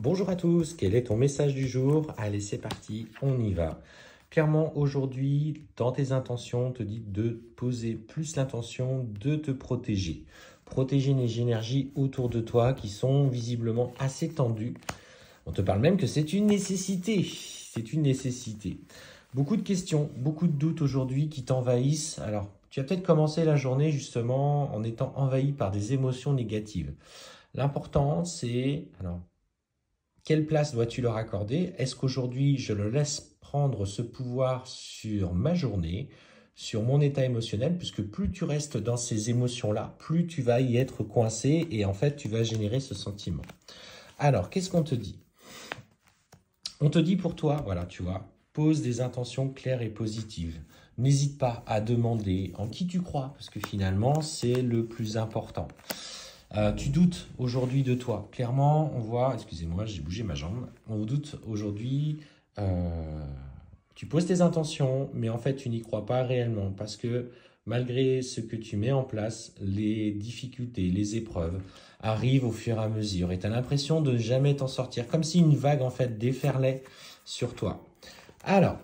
Bonjour à tous, quel est ton message du jour? Allez, c'est parti, on y va. Clairement, aujourd'hui, dans tes intentions, on te dit de poser plus l'intention de te protéger. Protéger les énergies autour de toi qui sont visiblement assez tendues. On te parle même que c'est une nécessité. C'est une nécessité. Beaucoup de questions, beaucoup de doutes aujourd'hui qui t'envahissent. Alors, tu as peut-être commencé la journée justement en étant envahi par des émotions négatives. L'important, c'est... Alors, quelle place dois-tu leur accorder? Est-ce qu'aujourd'hui, je le laisse prendre ce pouvoir sur ma journée, sur mon état émotionnel? Puisque plus tu restes dans ces émotions-là, plus tu vas y être coincé et en fait, tu vas générer ce sentiment. Alors, qu'est-ce qu'on te dit? On te dit pour toi, voilà, tu vois, pose des intentions claires et positives. N'hésite pas à demander en qui tu crois, parce que finalement, c'est le plus important. Tu doutes aujourd'hui de toi. Clairement, on voit, excusez-moi, j'ai bougé ma jambe. On doute aujourd'hui, tu poses tes intentions, mais en fait, tu n'y crois pas réellement parce que malgré ce que tu mets en place, les difficultés, les épreuves arrivent au fur et à mesure et tu as l'impression de ne jamais t'en sortir, comme si une vague en fait déferlait sur toi. Alors,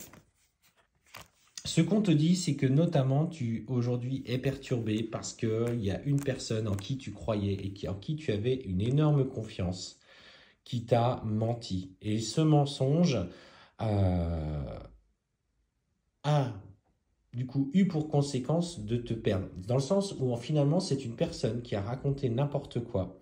ce qu'on te dit, c'est que notamment, tu aujourd'hui es perturbé parce qu'il y a une personne en qui tu croyais et en qui tu avais une énorme confiance qui t'a menti. Et ce mensonge a du coup eu pour conséquence de te perdre. Dans le sens où finalement, c'est une personne qui a raconté n'importe quoi.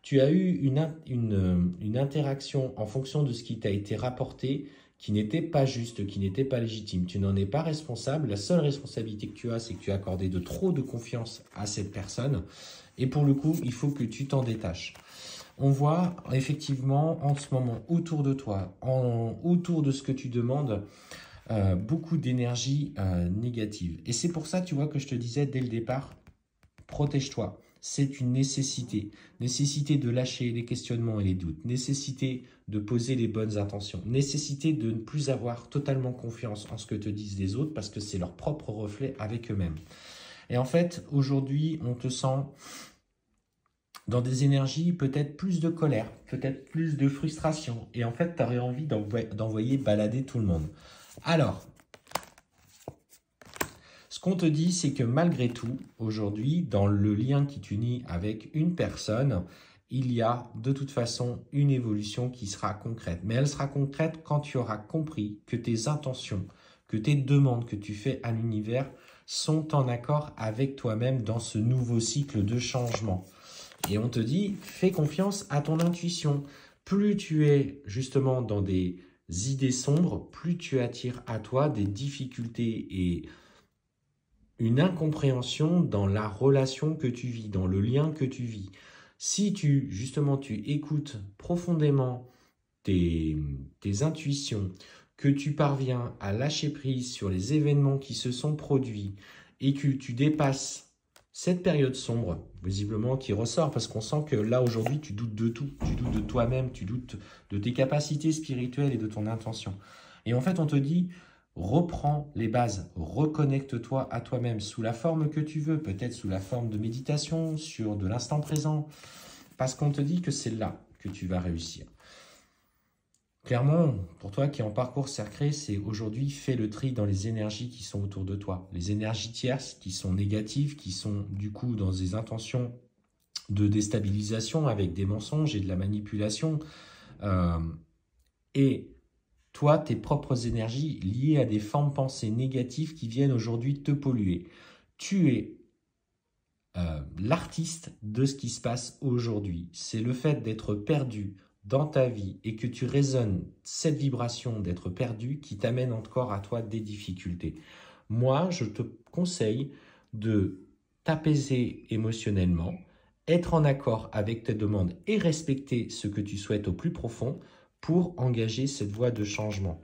Tu as eu une interaction en fonction de ce qui t'a été rapporté qui n'était pas juste, qui n'était pas légitime. Tu n'en es pas responsable. La seule responsabilité que tu as, c'est que tu as accordé de trop de confiance à cette personne. Et pour le coup, il faut que tu t'en détaches. On voit effectivement en ce moment autour de toi, autour de ce que tu demandes, beaucoup d'énergie négative. Et c'est pour ça, tu vois, que je te disais dès le départ, protège-toi. C'est une nécessité. Nécessité de lâcher les questionnements et les doutes. Nécessité de poser les bonnes intentions. Nécessité de ne plus avoir totalement confiance en ce que te disent les autres parce que c'est leur propre reflet avec eux-mêmes. Et en fait, aujourd'hui, on te sent dans des énergies peut-être plus de colère, peut-être plus de frustration. Et en fait, tu aurais envie d'envoyer balader tout le monde. Alors, ce qu'on te dit, c'est que malgré tout, aujourd'hui, dans le lien qui t'unit avec une personne, il y a de toute façon une évolution qui sera concrète. Mais elle sera concrète quand tu auras compris que tes intentions, que tes demandes que tu fais à l'univers sont en accord avec toi-même dans ce nouveau cycle de changement. Et on te dit, fais confiance à ton intuition. Plus tu es justement dans des idées sombres, plus tu attires à toi des difficultés et une incompréhension dans la relation que tu vis, dans le lien que tu vis. Si justement tu écoutes profondément tes intuitions, que tu parviens à lâcher prise sur les événements qui se sont produits et que tu dépasses cette période sombre, visiblement qui ressort, parce qu'on sent que là aujourd'hui tu doutes de tout, tu doutes de toi-même, tu doutes de tes capacités spirituelles et de ton intention. Et en fait on te dit, reprends les bases, reconnecte-toi à toi-même sous la forme que tu veux, peut-être sous la forme de méditation, sur de l'instant présent, parce qu'on te dit que c'est là que tu vas réussir. Clairement, pour toi qui es en parcours sacré, c'est aujourd'hui fais le tri dans les énergies qui sont autour de toi. Les énergies tierces qui sont négatives, qui sont du coup dans des intentions de déstabilisation avec des mensonges et de la manipulation. Et toi, tes propres énergies liées à des formes pensées négatives qui viennent aujourd'hui te polluer. Tu es l'artiste de ce qui se passe aujourd'hui. C'est le fait d'être perdu dans ta vie et que tu résonnes cette vibration d'être perdu qui t'amène encore à toi des difficultés. Moi, je te conseille de t'apaiser émotionnellement, être en accord avec tes demandes et respecter ce que tu souhaites au plus profond pour engager cette voie de changement.